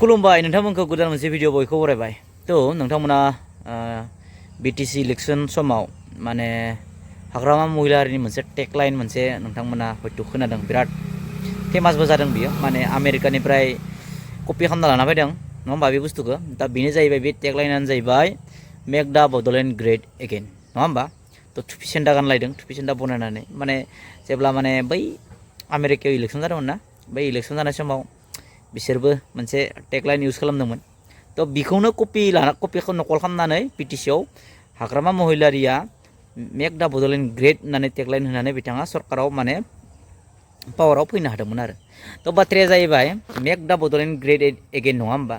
खुलुमबाय नोंथांमोनखौ गोदान मोनसे भिडिअ बयखौ बरायबाय तो नोंथांमोना बीटीसी इलेक्शन समाव माने हाग्रामा महिलारिनि मोनसे टेगलाइन मोनसे नोंथांमोना हयथ' खोनादों बिराद फेमासबो जादों बियो माने आमेरिकानिफ्राय कपि खालामना लाना फैदों नङा होमबा बे बुस्थुखौ दा बेनो जाहैबाय बे टेगलाइनानो जाहैबाय मेक दा बड'लेण्ड ग्रेट एगेन नङा होमबा तो थुफि सेन्दा गानलायदों थुफि सेन्दा बनायनानै माने जेब्ला माने बै आमेरिकायाव इलेक्शन जादोंमोन ना बै इलेक्शन जानाय समाव बिसोरबो मोनसे टेगलाइन इउज खालामदोंमोन तो बेखौनो कपिखौ नकल खालामनानै बीटीसीआव हाग्रामा महिलारिया मेक दा बड'लेण्ड ग्रेट होननानै टेगलाइन होनानै बिथाङा सरकाराव माने पावाराव फैनो हादोंमोन आरो तो बाथ्राया जाहैबाय मेक दा बड'लेण्ड ग्रेट एगेन नङा होमबा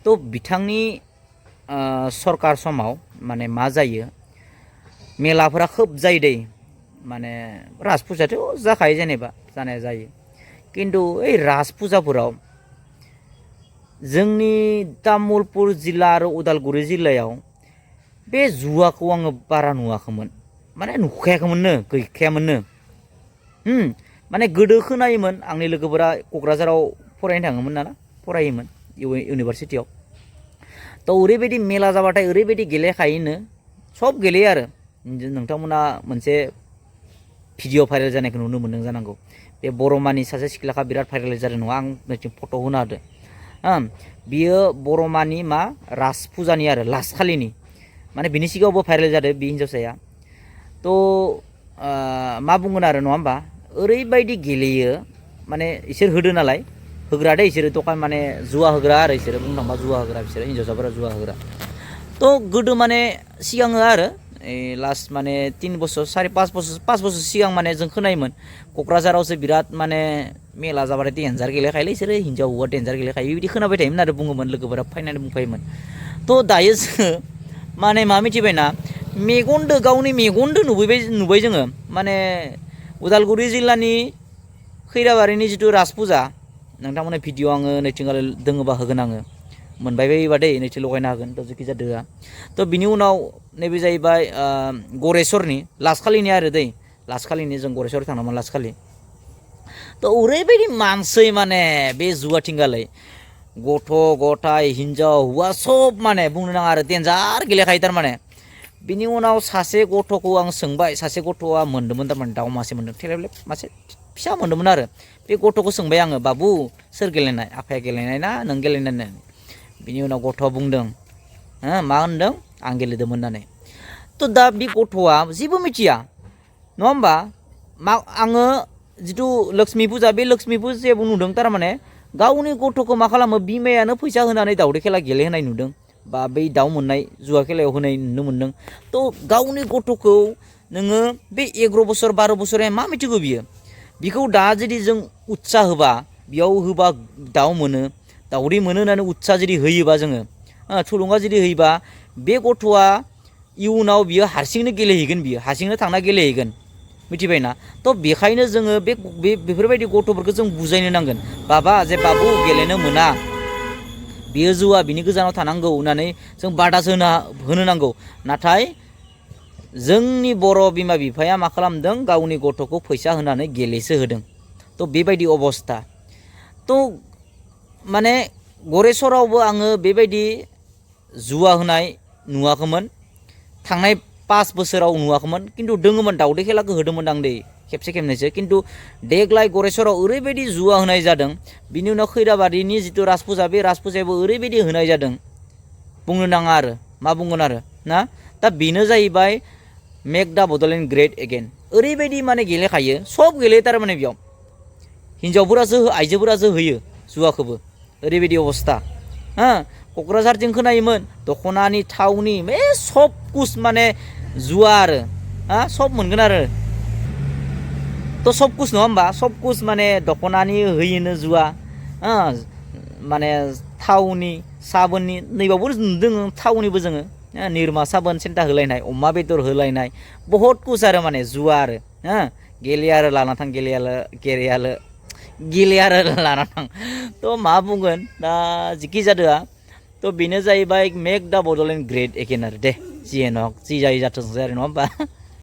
तो बिथांनि सरकार समाव माने मा जायो मेलाफोरा खोब जायो दै माने राज फुजाथ' जाखायो जेनेबा जानाया जायो किन्तु ओइ राज फुजाफोराव जोंनि तामुलपुर जिल्ला आरो उदालगुरि जिल्लायाव बे जुवाखौ आङो बारा नुवाखैमोन माने नुखायाखैमोननो गैखायामोननो माने गोदो खोनायोमोन आंनि लोगोफोरा क'क्राझाराव फरायनो थाङोमोन ना फरायोमोन इउनिभारसिटियाव तो ओरैबायदि मेला जाबाथाय ओरैबायदि गेलेखायोनो सब गेलेयो आरो नोंथांमोना मोनसे भिडिअ भाइरेल जानायखौ नुनो मोन्दों जानांगौ बे बर'मानि सासे सिख्लाखा बिराद भाइरेल जादों नङा आं नोंथिं फट' होनो हादों बियो बर'मानि मा राज फुजानि आरो लास्ट खालिनि माने बिनि सिगाङावबो भाइरेल जादों बे हिन्जावसाया तो मा बुंगोन आरो नङा होमबा ओरैबायदि गेलेयो माने इसोर होदो नालाय होग्रा दे इसोरो दखान माने जुवा होग्रा आरो इसोरो बुंनो थांबा जुवा होग्रा बिसोरो हिन्जावसाफोरा जुवा होग्रा तो गोदो माने सिगाङो आरो लास्ट माने 3 बोसोर 5 बोसोर सिगां माने जों खोनायोमोन क'क्राझारावसो बिराद माने मेला जाबाथाय डेन्जार गेलेखायोलै इसोरो हिन्जाव हौवा डेन्जार गेलेखायो बिदि खोनाबाय थायोमोन आरो बुङोमोन लोगोफोरा फैनानै बुंफायोमोन तो दायो जोङो माने मा मिथिबायना मेगनदो गावनि मेगनदो नुबाय जोङो माने उदालगुरि जिल्लानि खैराबारिनि जिथु राज फुजा नोंथांमोननि भिडिअ आङो नैथिंगाल दोङोबा होगोन आङो मोनबाय बायोबा दै नैथि लगायनो हागोन तो जेखि जादोआ तो बिनि उनाव नैबे जाहैबाय गरेस्वरनि लास्ट खालिनि आरो दै लास्ट खालिनि जों गरेस्वर थांदोंमोन लास्ट खालि तो ओरैबायदि मानसै माने बे जुवाथिंगालै गथ' गथाय हिन्जाव हौवा सब माने बुंनो नाङा आरो डेन्जार गेलेखायो थारमाने बिनि उनाव सासे गथ'खौ आं सोंबाय सासे गथ'आ मोन्दोंमोन थारमाने दाउ मासे मोन्दों थेलेबलेब मासे फिसा मोन्दोंमोन आरो बे गथ'खौ सोंबाय आङो बाबु सोर गेलेनाय आफाया गेलेनाय ना नों गेलेनाय होननानै बिनि उनाव गथ'आ बुंदों मा होनदों आं गेलेदोंमोन होननानै तो दा बे गथ'आ जेबो मिथिया नङा होमबा आङो जिथु लक्ष्मी फुजा बे लक्ष्मी फुजायावबो नुदों थारमाने गावनि गथ'खौ मा खालामो बिमायानो फैसा होनानै दावदै खेला गेलेहोनाय नुदों बा बै दाउ मोननाय जुवा खेलायाव होनाय नुनो मोन्दों तो गावनि गथ'खौ नोङो बे 11 बोसोर 12 बोसोर मा मिथिगौ बियो बिखौ दा जुदि जों उत्साह होबा बेयाव होबा दाउ मोनो दावदै मोनो होननानै उत्साह जुदि होयोबा जोङो थुलुंगा जुदि होयोबा बे गथ'आ इयुनाव बियो हारसिंनो गेलेहैगोन बियो हारसिंनो थांना गेलेहैगोन मिथिबायना तो बेखायनो जोङो बेफोरबायदि गथ'फोरखौ जों बुजायनो नांगोन बाबा जे बाबु गेलेनो मोना बियो जुवा बिनि गोजानाव थानांगौ होननानै जों बादासो होनो नांगौ नाथाय जोंनि बर' बिमा बिफाया मा खालामदों गावनि गथ'खौ फैसा होनानै गेलेसो होदों तो बेबायदि अबस्था तो माने गरेस्वरावबो आङो बेबायदि जुवा होनाय नुवाखैमोन थांनाय 5 बोसोराव नुवाखैमोन किन्तु दोङोमोन दावदै खेलाखौ होदोंमोन आं दै खेबसे खेबनैसो किन्तु देग्लाय गरेस्वराव ओरैबायदि जुवा होनाय जादों बिनि उनाव खैराबारिनि जिथु राज फुजा बे राज फुजायाबो ओरैबायदि होनाय जादों बुंनो नाङा आरो मा बुंगोन आरो ना दा बेनो जाहैबाय मेक दा बड'लेण्ड ग्रेट एगेन ओरैबायदि माने गेलेखायो सब गेलेयो थारमाने बेयाव हिन्जावफोरासो आइजोफोरासो होयो जुवाखौबो ओरैबायदि अबस्था क'क्राझारथिं खोनायोमोन दख'नानि थावनि बे सब कुछ माने जुवा आरो सब मोनगोन आरो तो सब कुछ नङा होमबा सब कुछ माने दख'नानि होयोनो जुवा माने थावनि साबोननि नैबावबो नुदों थावनिबो जोङो निरमा साबोन सेन्टा होलायनाय अमा बेदर होलायनाय बहुत कुछ आरो माने जुवा आरो गेले आरो लाना थां गेले आरो लाना थां तो मा बुंगोन दा जिखि जादोआ तो बेनो जाहैबाय मेक दा बड'लेण्ड ग्रेट एगेन आरो दे जियानो हक जि जायो जाथोंसै आरो नङा होमबा